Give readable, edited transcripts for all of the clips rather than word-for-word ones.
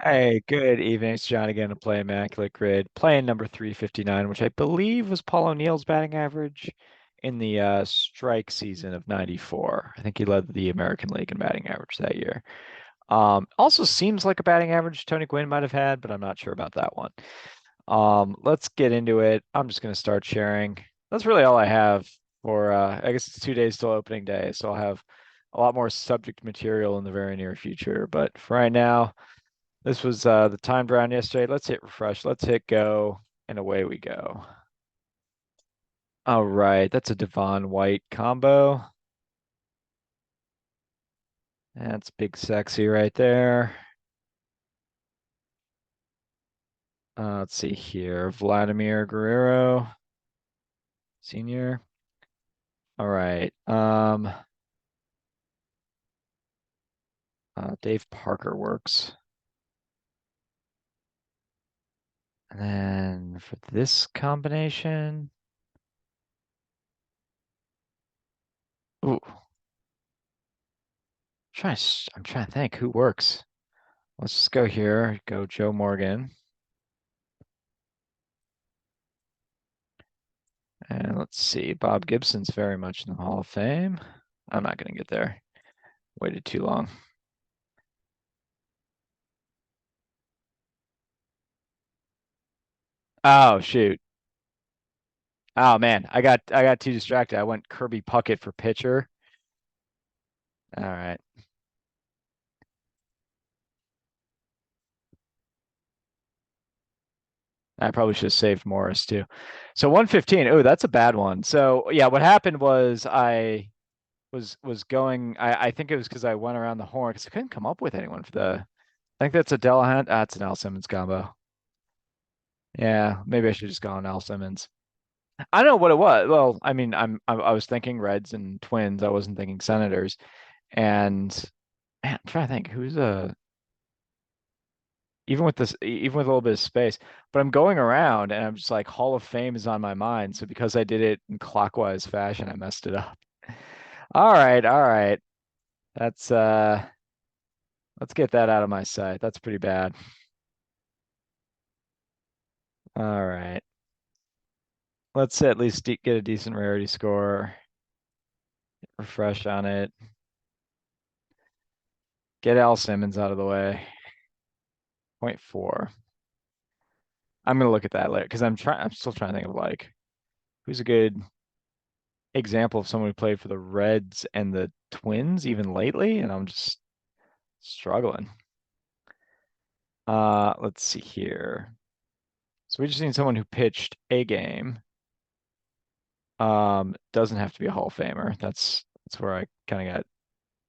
Hey, good evening. It's John again to play Immaculate Grid. Playing number 359, which I believe was Paul O'Neill's batting average in the strike season of 94. I think he led the American League in batting average that year. Also seems like a batting average Tony Gwynn might have had, but I'm not sure about that one. Let's get into it. I'm just going to start sharing. That's really all I have for, I guess it's 2 days till opening day, so I'll have a lot more subject material in the very near future. But for right now, this was the timed round yesterday. Let's hit refresh. Let's hit go, and away we go. All right, that's a Devon White combo. That's big sexy right there. Let's see here. Vladimir Guerrero, senior. All right. Dave Parker works. And then for this combination, ooh, I'm trying to think who works. Let's just go here. Go Joe Morgan. And let's see. Bob Gibson's very much in the Hall of Fame. I'm not going to get there. Waited too long. Oh shoot. Oh man, I got too distracted. I went Kirby Puckett for pitcher. All right. I probably should have saved Morris too. So 115. Oh, that's a bad one. So yeah, what happened was I was going. I think it was because I went around the horn because I couldn't come up with anyone for the. I think that's a Delahunt. Ah, it's an Al Simmons combo. Yeah, maybe I should just gone Al Simmons. I don't know what it was. Well, I mean, I was thinking Reds and Twins. I wasn't thinking Senators. And man, I'm trying to think who's a even with this even with a little bit of space. But I'm going around and I'm just like Hall of Fame is on my mind. So because I did it in clockwise fashion, I messed it up. All right, all right. That's let's get that out of my sight. That's pretty bad. All right. Let's at least get a decent rarity score. Refresh on it. Get Al Simmons out of the way. Zero point 0.4. I'm gonna look at that later because I'm still trying to think of like who's a good example of someone who played for the Reds and the Twins even lately, and I'm just struggling. Let's see here. So we just need someone who pitched a game. Doesn't have to be a Hall of Famer. That's where I kind of got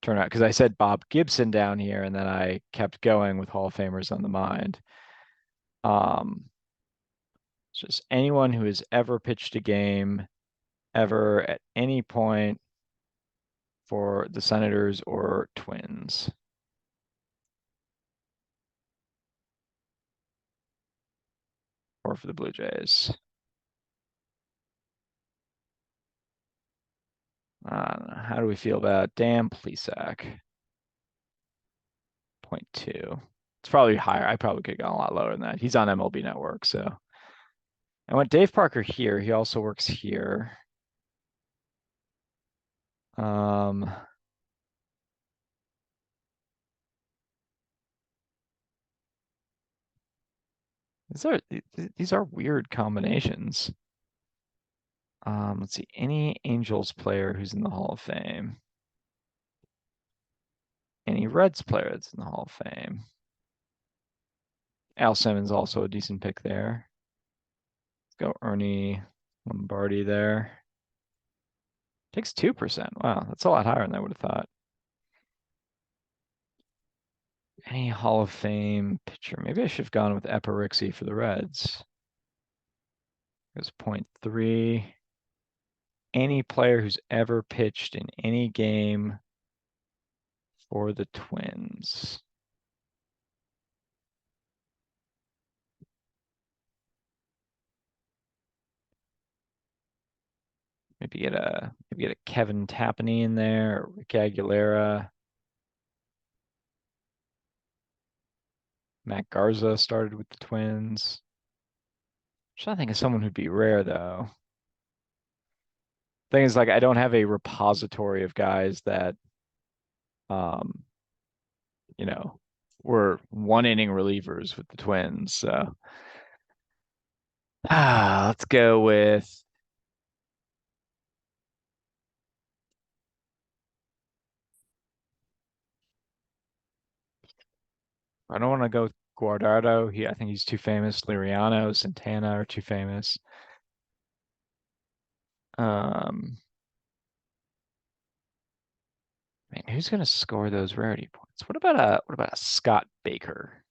turned out because I said Bob Gibson down here, and then I kept going with Hall of Famers on the mind. Um, it's just anyone who has ever pitched a game ever at any point for the Senators or Twins. Or for the Blue Jays. How do we feel about Dan Plesac? 0.2. It's probably higher. I probably could have gone a lot lower than that. He's on MLB Network, so. I went Dave Parker here. He also works here. Um, these are weird combinations. Let's see. Any Angels player who's in the Hall of Fame. Any Reds player that's in the Hall of Fame. Al Simmons also a decent pick there. Let's go Ernie Lombardi there. Takes 2%. Wow, that's a lot higher than I would have thought. Any Hall of Fame pitcher? Maybe I should have gone with Eparixi for the Reds. It was 0.3. Any player who's ever pitched in any game for the Twins. Maybe get a Kevin Tapani in there, or Rick Aguilera. Matt Garza started with the Twins. I'm trying to think of someone who'd be rare though. Thing is, like, I don't have a repository of guys that, um, you know, were one inning relievers with the Twins. So, let's go with. I don't want to go with Guardado. I think he's too famous. Liriano, Santana are too famous. Um, Man, who's gonna score those rarity points? What about a Scott Baker?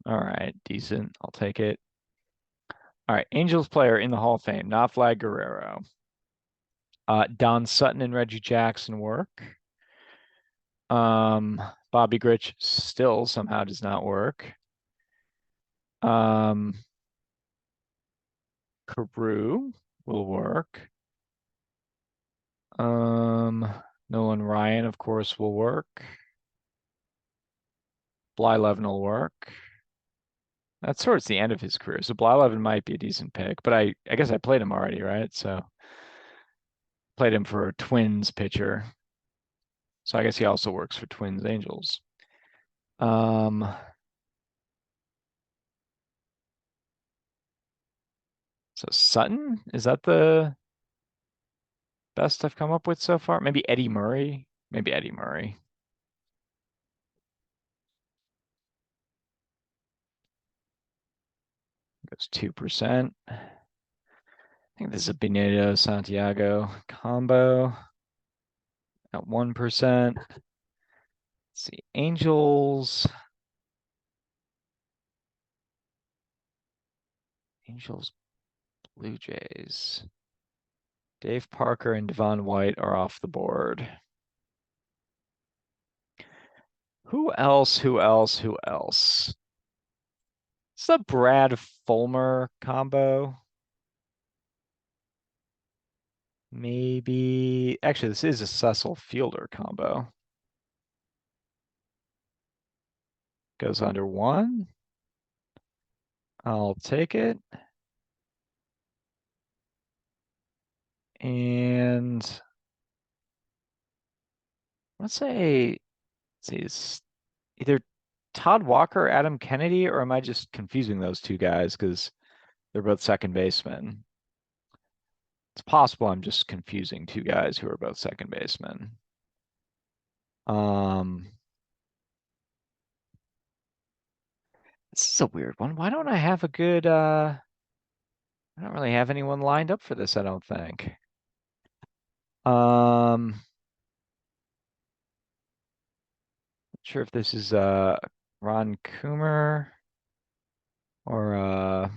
All right, decent. I'll take it. All right, Angels player in the Hall of Fame, not Vlad Guerrero. Don Sutton and Reggie Jackson work. Um, Bobby Grich still somehow does not work. Um, Carew will work. Um, Nolan Ryan, of course, will work. Blyleven will work. That's towards the end of his career, so Blyleven might be a decent pick, but I guess I played him already, right? So played him for a Twins pitcher. So I guess he also works for Twins Angels. Um, so Sutton, is that the best I've come up with so far? Maybe Eddie Murray. Maybe Eddie Murray goes 2%. I think this is a Benito Santiago combo at 1%. Let's see, Angels, Blue Jays. Dave Parker and Devon White are off the board. Who else? Who else? Who else? It's the Brad Fulmer combo. Maybe. Actually, this is a Cecil Fielder combo. Goes under one. I'll take it. And let's see, it's either Todd Walker or Adam Kennedy, or am I just confusing those two guys because they're both second basemen? It's possible I'm just confusing two guys who are both second basemen. Um, this is a weird one. Why don't I have a good I don't really have anyone lined up for this, I don't think. Not sure if this is Ron Coomer or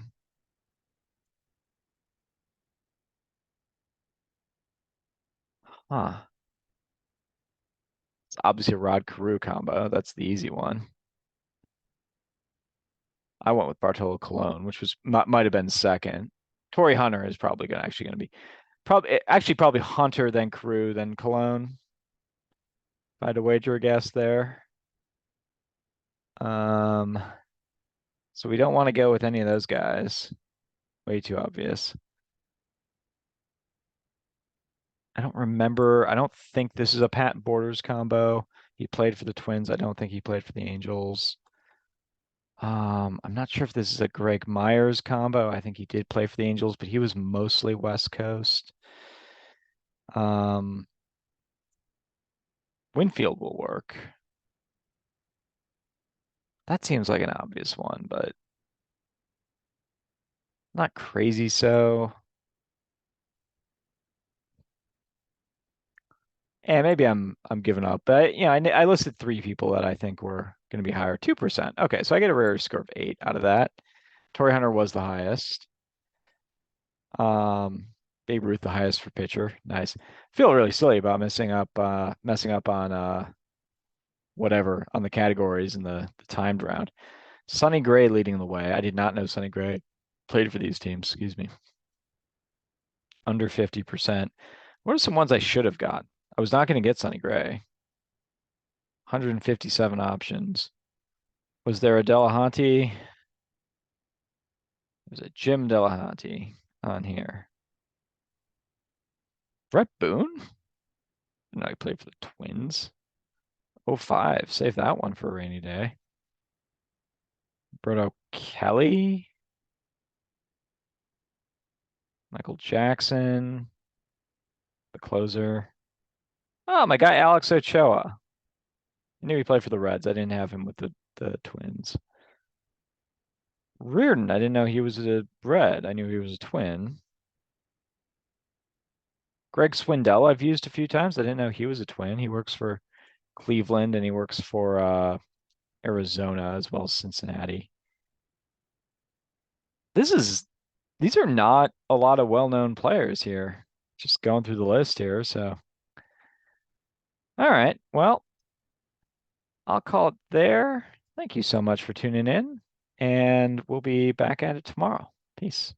huh. It's obviously a Rod Carew combo. That's the easy one. I went with Bartolo Colon, which was might have been second. Torrey Hunter is probably gonna be probably Hunter, then Carew, then Colon. If I had to wager a guess there. Um, so we don't want to go with any of those guys. Way too obvious. I don't remember. I don't think this is a Pat Borders combo. He played for the Twins. I don't think he played for the Angels. I'm not sure if this is a Greg Myers combo. I think he did play for the Angels, but he was mostly West Coast. Um, Winfield will work. That seems like an obvious one, but not crazy so. And maybe I'm giving up, but I listed three people that I think were going to be higher. 2%. Okay, so I get a rare score of 8 out of that. Torrey Hunter was the highest. Babe Ruth the highest for pitcher. Nice. Feel really silly about messing up on whatever on the categories in the timed round. Sonny Gray leading the way. I did not know Sonny Gray played for these teams. Excuse me. Under 50%. What are some ones I should have got? I was not going to get Sonny Gray. 157 options. Was there a Delahanty? There's a Jim Delahanty on here. Brett Boone? No, he played for the Twins. Oh five. Save that one for a rainy day. Brodo Kelly. Michael Jackson. The closer. Oh, my guy Alex Ochoa. I knew he played for the Reds. I didn't have him with the Twins. Reardon. I didn't know he was a Red. I knew he was a Twin. Greg Swindell I've used a few times. I didn't know he was a Twin. He works for Cleveland and he works for Arizona as well as Cincinnati. These are not a lot of well-known players here. Just going through the list here. So, all right. Well, I'll call it there. Thank you so much for tuning in, and we'll be back at it tomorrow. Peace.